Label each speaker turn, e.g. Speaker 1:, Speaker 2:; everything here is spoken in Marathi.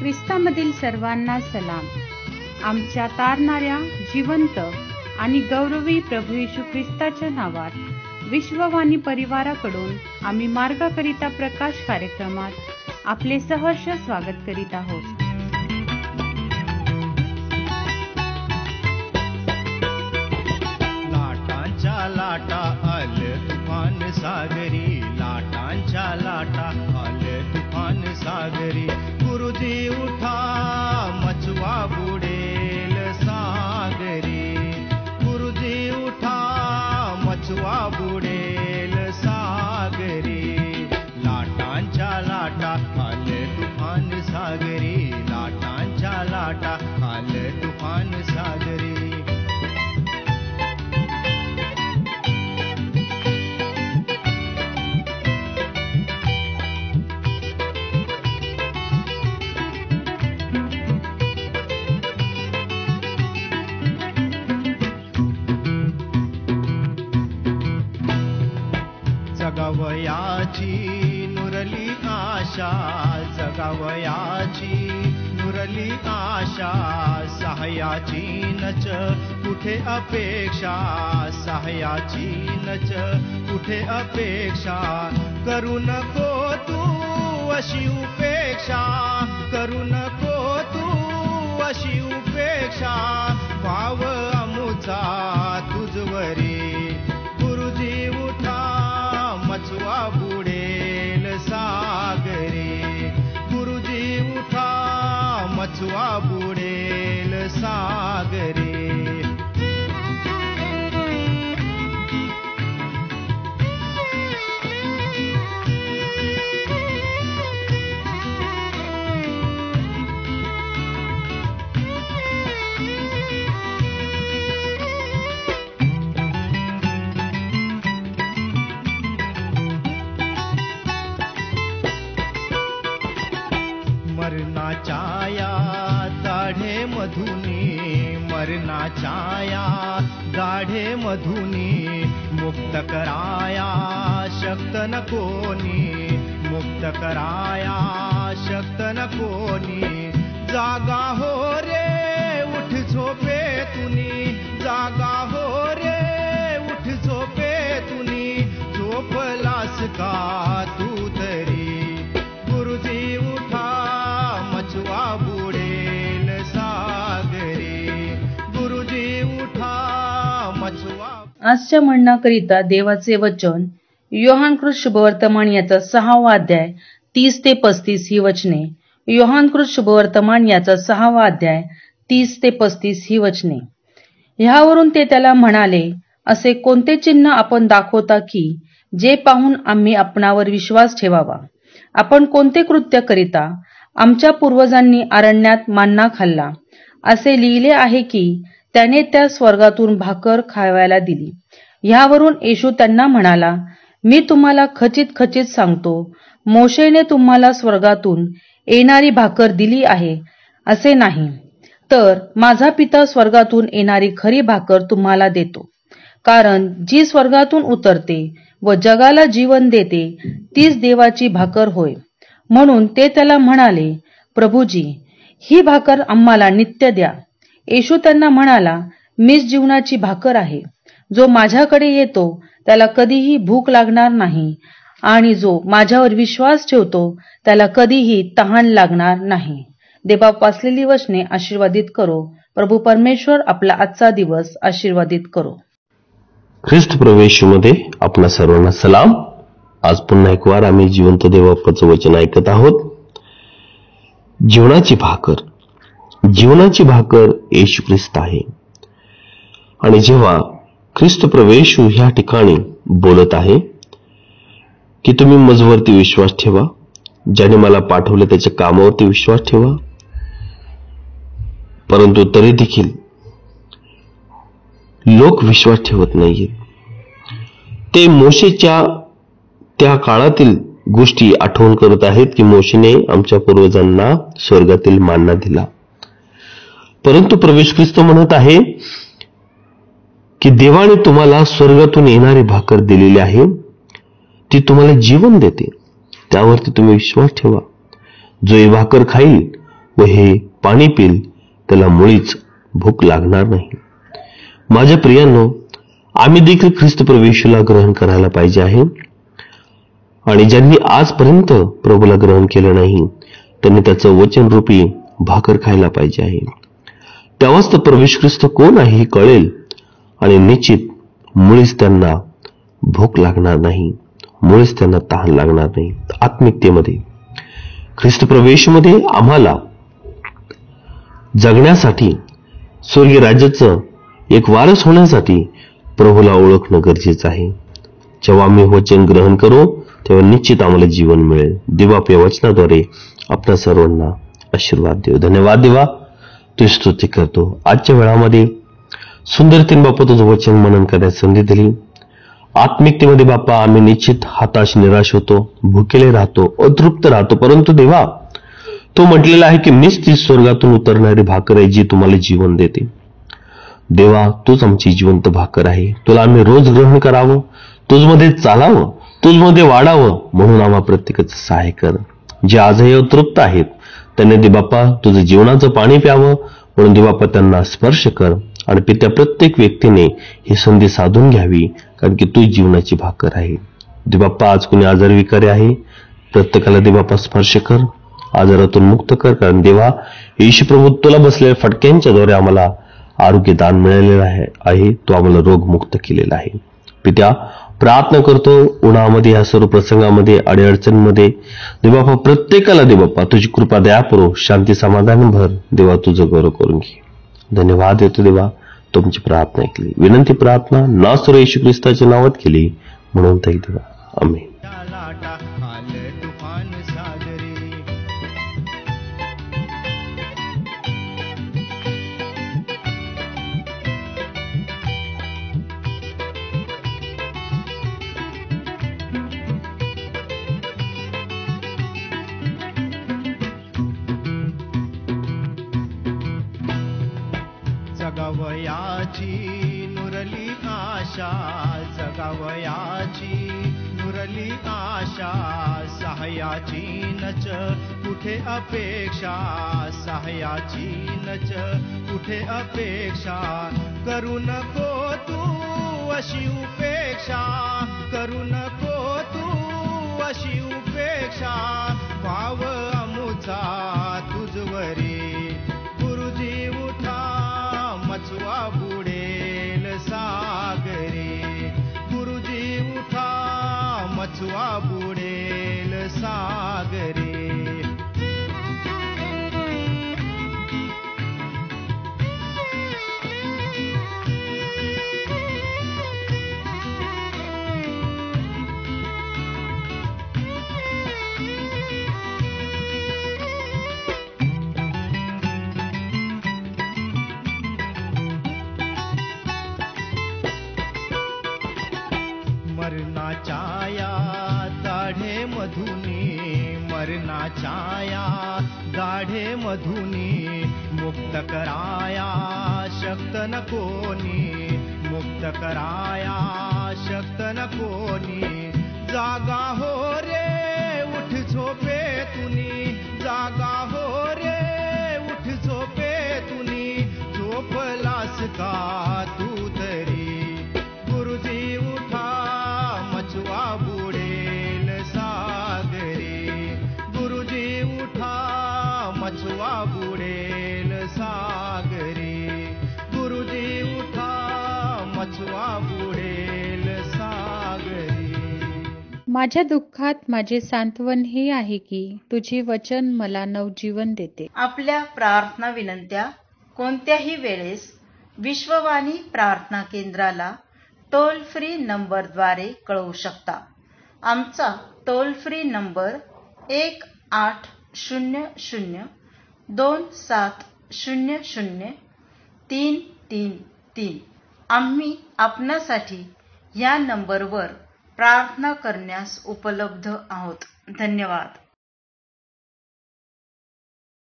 Speaker 1: ख्रिस्तामधील सर्वांना सलाम. आमच्या तारणाऱ्या जिवंत आणि गौरवी प्रभू येशू ख्रिस्ताच्या नावात विश्ववाणी परिवाराकडून आम्ही मार्गाकरिता प्रकाश कार्यक्रमात आपले सहर्ष स्वागत करीत आहोत.
Speaker 2: लाटांच्या लाटा आले तुफान सागरी, लाटांच्या लाटा आले तुफान सागरी. गुरुजी उठा मचवा बुडेल सागरी, गुरुजी उठा मचवा बुडेल सागरी. लाटांच्या लाटा आले तुफान सागरी, लाटांच्या लाटा आले तुफान सागरी. जगावयाची नुरली आशा, जगावयाची नुरली आशा. सहाय्याची नच कुठे अपेक्षा, सहाय्याची नच कुठे अपेक्षा. करू नको तू अशी उपेक्षा, करू नको तू अशी उपेक्षा. भाव अमुचा तुझवरी, गुरुजी उठा मचवा बुडेल सागरी, गुरुजी उठा मचवा बुडेल सागरी. मरणाच्या या दाढे मधुनी, मरणाच्या या दाढे मधुनी. मुक्त कराया शक्त न कोणी, मुक्त कराया शक्त न कोणी. जागा हो रे उठ झोपे तुनी, जागा हो रे उठ झोपे तुनी. झोपलास का तू तरी, गुरुजी उठा मचवा बुडेल सागरी, गुरुजी उठा मचवा.
Speaker 3: आजच्या म्हणण्याकरिता देवाचे वचन योहानकृत शुभवर्तमान याचा 6वा अध्याय 30 ते 35 ही वचने. योहानकृत शुभवर्तमान याचा 6वा अध्याय 30 ते 35 ही वचने. ह्यावरून ते त्याला म्हणाले, असे कोणते चिन्ह आपण दाखवता की जे पाहून आम्ही आपणावर विश्वास ठेवावा? आपण कोणते कृत्य करिता? आमच्या पूर्वजांनी अरण्यात मन्ना खाल्ला, असे लिहिले आहे की त्याने त्या स्वर्गातून भाकर खावायला दिली. ह्यावरून येशू त्यांना म्हणाला, मी तुम्हाला खचित खचित सांगतो, मोशेने तुम्हाला स्वर्गातून येणारी भाकर दिली आहे असे नाही, तर माझा पिता स्वर्गातून येणारी खरी भाकर तुम्हाला देतो. कारण जी स्वर्गातून उतरते व जगाला जीवन देते तीच देवाची भाकर होय. म्हणून ते त्याला म्हणाले, प्रभुजी, ही भाकर आम्हाला नित्य द्या. येशू त्यांना म्हणाला, मीच जीवनाची भाकर आहे. जो माझ्याकडे येतो त्याला कधीही भूक लागणार नाही, आणि जो माझ्यावर विश्वास ठेवतो त्याला कधीही तहान लागणार नाही. देवबाप वाचलेली वचने आशीर्वादित करो. प्रभू परमेश्वर आपला आजचा दिवस आशीर्वादित करो.
Speaker 4: ख्रिस्त प्रवेशमध्ये आपणा सर्वांना सलाम. आज पुन्हा एक वार आम्ही जिवंत देवबापाचं वचन ऐकत आहोत. जीवनाची भाकर, जीवनाची भाकर येशू ख्रिस्त आहे. आणि जेव्हा ख्रिस्त प्रवेशू ह्या ठिकाणी बोलत आहे की तुम्ही माझवरती विश्वास ठेवा, ज्याने मला पाठवले त्याच्या कामावरती विश्वास ठेवा, परंतु तरी देखील लोक विश्वास ठेवत नाहीये. ते मोशेच्या त्या काळातील गोष्टी आठवण करत आहेत की मोशेने आमच्या पूर्वजांना स्वर्गातील मन्ना दिला. परंतु प्रवेश ख्रिस्त म्हणत आहे की देवाने तुम्हाला स्वर्गातून येणारी भाकर दिलेली आहे, ती तुम्हाला जीवन देते, त्यावरती तुम्ही विश्वास ठेवा. जो ही भाकर खाईल व हे पाणी पिल त्याला मुळीच भूक लागणार नाही. माझ्या प्रियांनो, आम्ही देखील ख्रिस्त प्रभू येशूला ग्रहण करायला पाहिजे आहे. आणि ज्यांनी आजपर्यंत प्रभूला ग्रहण केलं नाही त्यांनी त्याचं वचनरूपी भाकर खायला पाहिजे आहे. तेव्हाच तर प्रभू येशू ख्रिस्त कोण आहे हे कळेल आणि निश्चित मुळीच त्यांना भूक लागणार नाही, मुळीच त्यांना तहान लागणार नाही. आत्मिकतेमध्ये ख्रिस्त प्रभू येशूमध्ये आम्हाला जगण्यासाठी, स्वर्गीय राज्याचं एक वारस होण्यासाठी प्रभूला ओळखणं गरजेचं आहे. जेव्हा आम्ही वचन ग्रहण करू तेव्हा निश्चित आम्हाला जीवन मिळेल. देवा आपल्या वचनाद्वारे आपल्या सर्वांना आशीर्वाद देव. धन्यवाद देवा, तुझी स्तुती करतो. आजच्या वेळामध्ये सुंदरतेने बाप्पा तुझं वचन मनन करण्याची संधी दिली. आत्मिकतेमध्ये बाप्पा आम्ही निश्चित हताश निराश होतो, भुकेले राहतो, अतृप्त राहतो. परंतु देवा, तो म्हटलेला आहे की मीच ती स्वर्गातून उतरणारी भाकर आहे जी तुम्हाला जीवन देते. देवा, तूच आमची जिवंत भाकर आहे. तुला आम्ही रोज ग्रहण करावं, तुझमध्ये चालावं, तुझमध्ये वाढावं म्हणून आम्हा प्रत्येकाचं सहाय्य कर. जे आजही अतृप्त आहेत त्यांनी दे बाप्पा तुझं जीवनाचं पाणी प्यावं म्हणून दे बाप्पा त्यांना स्पर्श कर. आणि पित्या प्रत्येक व्यक्तीने ही संधी साधून घ्यावी, कारण की तू जीवनाची भाकर आहे. दे बाप्पा, आज कुणी आजार विकारी आहे प्रत्येकाला दे बाप्पा स्पर्श कर, आजारातून मुक्त कर. कारण देवा येशू प्रभू, तुला बसलेल्या फटक्यांच्या द्वारे आम्हाला आरोग्य दान मिळालेलं आहे. तो आम्हाला रोगमुक्त केलेला आहे. पित्या, प्रार्थना करतो उन्हामध्ये या सर्व प्रसंगामध्ये अडीअडचणमध्ये देवा प्रत्येकाला दे बाप्पा तुझी कृपा दया पुरव, शांती समाधान भर. देवा तुझं गौरव करून घे. धन्यवाद देतो देवा, तुमची प्रार्थना ऐकली. विनंती प्रार्थना नासर येशू ख्रिस्ताच्या नावात केली म्हणून ताई देवा, आमेन.
Speaker 2: जगावयाची नुरली आशा, जगावयाची नुरली आशा, सहाय्याची नच कुठे अपेक्षा, सहाय्याची नच कुठे अपेक्षा. करू नको तू अशी उपेक्षा, करू नको तू अशी उपेक्षा. भाव अमुचा तुझवरी गुरुजी उठा, मचवा बुडेल सागरे. गुरुजी उठा, मचवा बुडेल सागरे. मरणाच्या या दाढे मधुनी, मरणाच्या या दाढे मधुनी, मुक्त कराया शक्त न कोणी, मुक्त कराया शक्त न कोणी. जागा हो रे उठ झोपे तुनी, जागा हो रे उठ झोपे तुनी. झोपलास का तू तरी, गुरुजी उठा, मचवा बुडेल सागरे. गुरुजी उठा, मचवा बुडेल सागरे. गुरुजी उठा, मचवा बुडेल सागरे.
Speaker 1: माझ्या दुःखात माझे सांत्वन हे आहे की तुझे वचन मला नवजीवन देते.
Speaker 3: आपल्या प्रार्थना विनंत्या कोणत्याही वेळेस विश्ववाणी प्रार्थना केंद्राला टोल फ्री नंबरद्वारे कळवू शकता. आमचा टोल फ्री नंबर 1800-2700-333. आम्ही आपणासाठी या नंबरवर प्रार्थना करण्यास उपलब्ध आहोत. धन्यवाद.